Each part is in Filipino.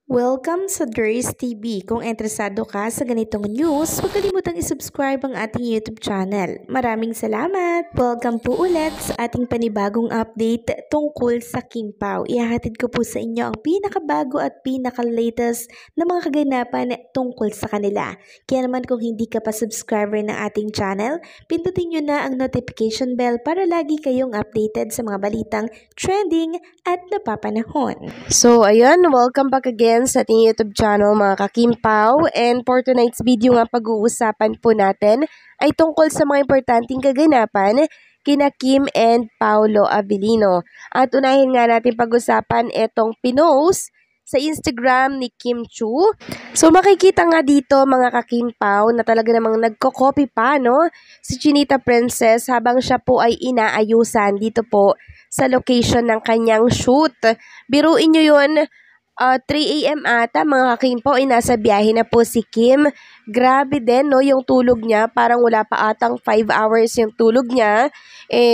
Welcome sa Durs TV. Kung interesado ka sa ganitong news, huwag kalimutang isubscribe ang ating YouTube channel. Maraming salamat! Welcome po ulit sa ating panibagong update tungkol sa Kim Pao. Ihahatid ko po sa inyo ang pinakabago at pinaka-latest na mga kaganapan tungkol sa kanila. Kaya naman kung hindi ka pa subscriber ng ating channel, pindutin nyo na ang notification bell para lagi kayong updated sa mga balitang trending at napapanahon. So, ayun, welcome back again sa ating YouTube channel mga ka-Kim Pao. And for tonight's video nga pag-uusapan po natin ay tungkol sa mga importanteng kaganapan kina Kim and Paolo Abilino. At unahin nga natin pag-usapan itong pinost sa Instagram ni Kim Chu. So makikita nga dito mga ka-Kim Pao na talaga namang nagko-copy pa si Chinita Princess habang siya po ay inaayusan dito po sa location ng kanyang shoot. Biruin nyo yun, 3 AM ata mga ka-Kim Pao ay nasa biyahe na po si Kim. Grabe din yung tulog niya, parang wala pa atang 5 hours yung tulog niya.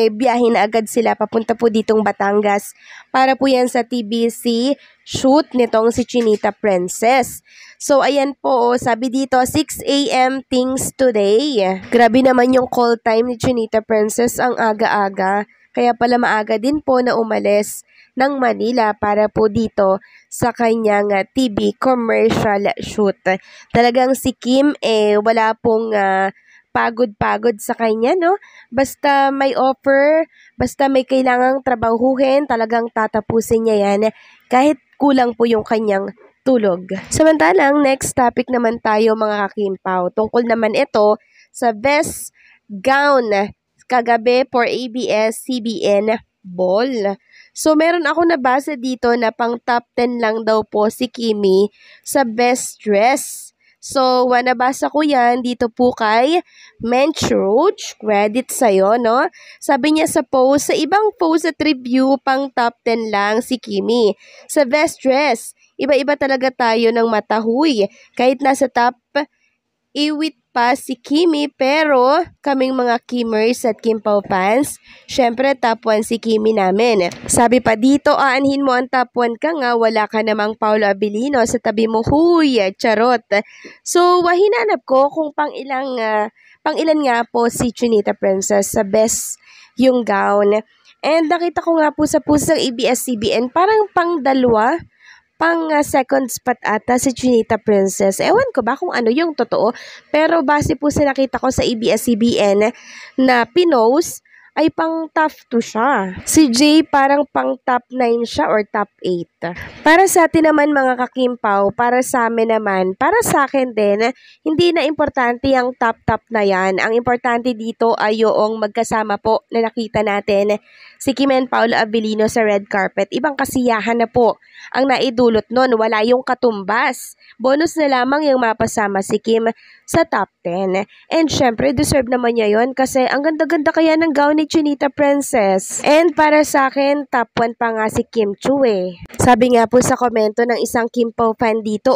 Biyahe na agad sila papunta po ditong Batangas para po yan sa TBC shoot nitong si Chinita Princess. So ayan po, sabi dito 6 AM things today. Grabe naman yung call time ni Chinita Princess, ang aga-aga. Kaya pala maaga din po na umalis ng Manila para po dito sa kanyang TV commercial shoot. Talagang si Kim wala pong pagod-pagod sa kanya, Basta may offer, basta may kailangang trabahuhin, talagang tatapusin niya yan kahit kulang po yung kanyang tulog. Samantalang next topic naman tayo mga ka-Kim Pao. Tungkol naman ito sa best gown kagabi for ABS-CBN Ball. So, meron ako nabasa dito na pang top 10 lang daw po si Kimi sa best dress. So, nabasa ko yan dito po kay Mench Roach. Credit sa'yo, Sabi niya sa post, sa ibang post at review, pang top 10 lang si Kimi. Sa best dress, iba-iba talaga tayo ng matahuy. Kahit nasa top, iwit pa si Kimi, pero kaming mga Kimmers at Kim Pao fans, syempre top 1 si Kimi namin. Sabi pa dito, aanhin mo ang top 1 ka nga, wala ka namang Paolo Abilino sa tabi mo, huy, charot. So, hinanap ko kung pang ilan nga po si Chinita Princess sa best yung gown. And nakita ko nga po sa post ng ABS-CBN, parang pang dalawa, pang second spot ata si Chinita Princess. Ewan ko ba kung ano yung totoo, pero base po sa nakita ko sa ABS-CBN na pinost, ay pang top 2 siya. Si Jay parang pang top 9 siya or top 8. Para sa atin naman mga ka-Kim Pao, para sa amin naman, para sa akin din, hindi na importante yung top na yan. Ang importante dito ay yung magkasama po na nakita natin si Kim and Paolo Abilino sa red carpet. Ibang kasiyahan na po ang naidulot nun. Wala yung katumbas. Bonus na lamang yung mapasama si Kim sa top 10. And syempre, deserve naman niya yon kasi ang ganda-ganda kaya ng gown ni Chinita Princess. And para sa akin, top 1 pa nga si Kim Chu Sabi nga po sa komento ng isang Kim Pao fan dito,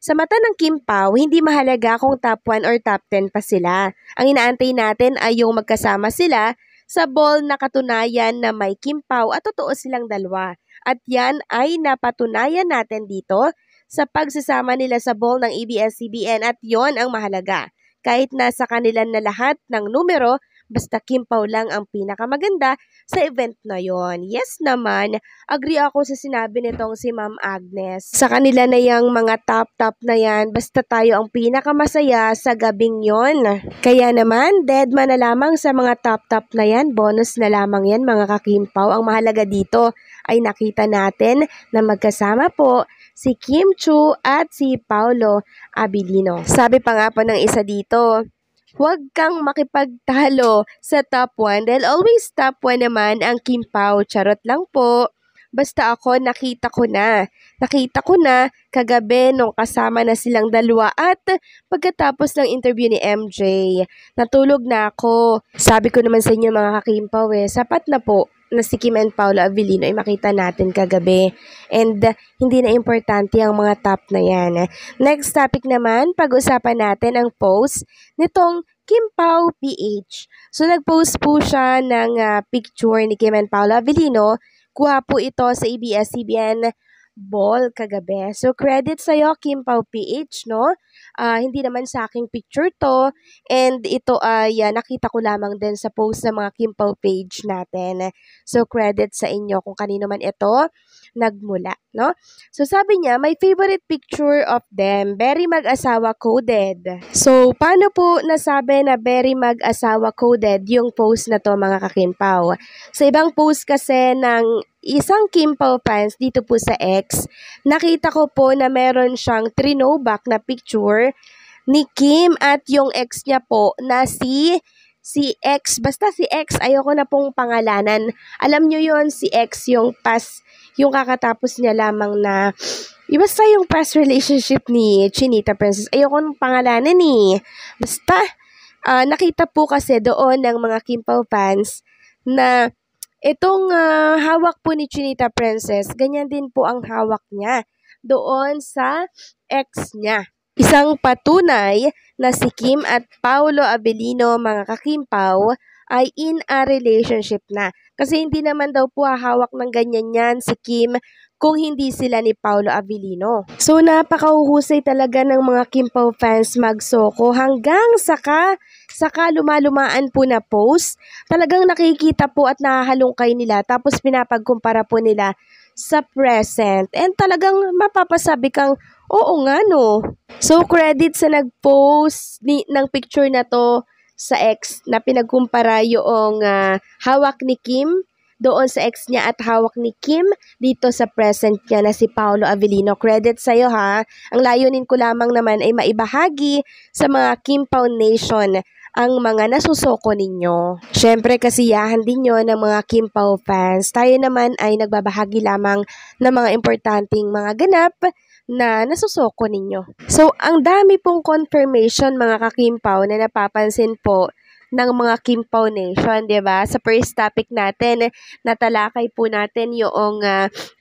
sa mata ng Kim Pao, hindi mahalaga kung top 1 or top 10 pa sila. Ang inaantay natin ay yung magkasama sila sa ball na katunayan na may Kim Pao at totoo silang dalawa. At yan ay napatunayan natin dito sa pagsasama nila sa ball ng ABS-CBN at yon ang mahalaga. Kahit nasa kanila na lahat ng numero, basta Kim Pao lang ang pinakamaganda sa event na yon. Yes naman, agree ako sa sinabi nitong si Ma'am Agnes. Sa kanila na yung mga top na yan, basta tayo ang pinakamasaya sa gabing yon. Kaya naman, dead man na lamang sa mga top na yan, bonus na lamang yan mga ka-Kim Pao. Ang mahalaga dito ay nakita natin na magkasama po si Kim Chu at si Paolo Abilino. Sabi pa nga po ng isa dito, huwag kang makipagtalo sa top 1 dahil always top 1 naman ang Kim Pao. Charot lang po. Basta ako nakita ko na kagabi nung kasama na silang dalawa at pagkatapos ng interview ni MJ, natulog na ako. Sabi ko naman sa inyo mga ka-Kim Pao sapat na po na si Kim and Paolo Abilino ay makita natin kagabi. And hindi na importante ang mga top na yan. Next topic naman, pag-usapan natin ang post nitong Kim Pao PH. So nag-post po siya ng picture ni Kim and Paolo Abilino. Kuha po ito sa ABS-CBN ball kagabi. So, credit sa'yo, Kim Pao PH, no? Hindi naman sa aking picture to. And ito ay nakita ko lamang din sa post sa mga Kim Pao page natin. So, credit sa inyo kung kanino man ito nagmula, no? So, sabi niya, my favorite picture of them, very mag-asawa coded. So, paano po nasabi na very mag-asawa coded yung post na to, mga kakimpaw? Sa ibang post kasi ng isang Kim Pao fans dito po sa X, nakita ko po na meron siyang throwback na picture ni Kim at yung ex niya po na si X, basta si X, ayoko na pong pangalanan. Alam nyo yon, si X, yung kakatapos niya lamang na, basta yung past relationship ni Chinita Princess, ayoko nang pangalanan eh. Basta, nakita po kasi doon ng mga Kim Pao fans na itong hawak po ni Chinita Princess, ganyan din po ang hawak niya doon sa ex niya. Isang patunay na si Kim at Paolo Abilino, mga kakimpaw, ay in a relationship na. Kasi hindi naman daw po hawak ng ganyan yan si Kim kung hindi sila ni Paolo Abilino. So, napakahuhusay talaga ng mga Kim Pao fans magsoko hanggang saka lumalumaan po na post. Talagang nakikita po at nahahalungkay nila tapos pinapagkumpara po nila sa present. And talagang mapapasabi kang, oo nga no. So, credit sa nag-post ng picture na to sa ex na pinagkumpara yung hawak ni Kim doon sa ex niya at hawak ni Kim dito sa present niya na si Paolo Abilino. Credit sa'yo ha. Ang layunin ko lamang naman ay maibahagi sa mga Kim Pao Nation ang mga nasusoko ninyo. Syempre, kasiyahan din yun ng mga Kim Pao fans. Tayo naman ay nagbabahagi lamang ng mga importanteng mga ganap na nasusoko ninyo. So, ang dami pong confirmation, mga ka-Kim-Pao, na napapansin po ng mga Kim Pao Nation, di ba? Sa first topic natin, natalakay po natin yung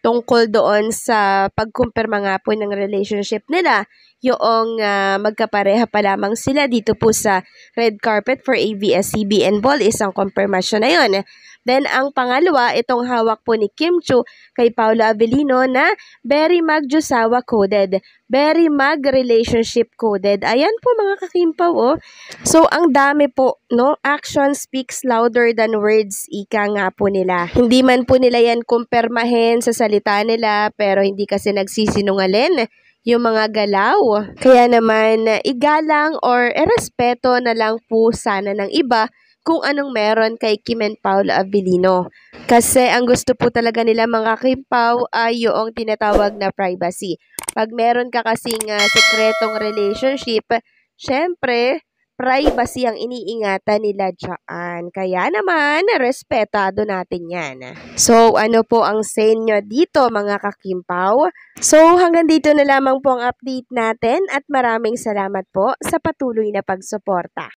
tungkol doon sa pagkumpirma nga po ng relationship nila. Yung magkapareha pa lamang sila dito po sa red carpet for ABS-CBN Ball, isang confirmation na yun. Then, ang pangalawa, itong hawak po ni Kim Chiu kay Paolo Abilino na very mag-josawa coded, very mag-relationship coded. Ayan po mga kakimpaw, oh. So, ang dami po, no? Action speaks louder than words, ika nga po nila. Hindi man po nila yan kumpirmahin sa salita nila, pero hindi kasi nagsisinungaling yung mga galaw. Kaya naman, igalang or erespeto na lang po sana ng iba kung anong meron kay Kim and Paolo Abilino. Kasi ang gusto po talaga nila mga Kim-Pao ay yung tinatawag na privacy. Pag meron ka kasing sekretong relationship, syempre, privacy ang iniingatan nila dyan. Kaya naman, respetado natin yan. So, ano po ang say nyo dito mga ka-Kim-Pao? So, hanggang dito na lamang po ang update natin at maraming salamat po sa patuloy na pagsuporta.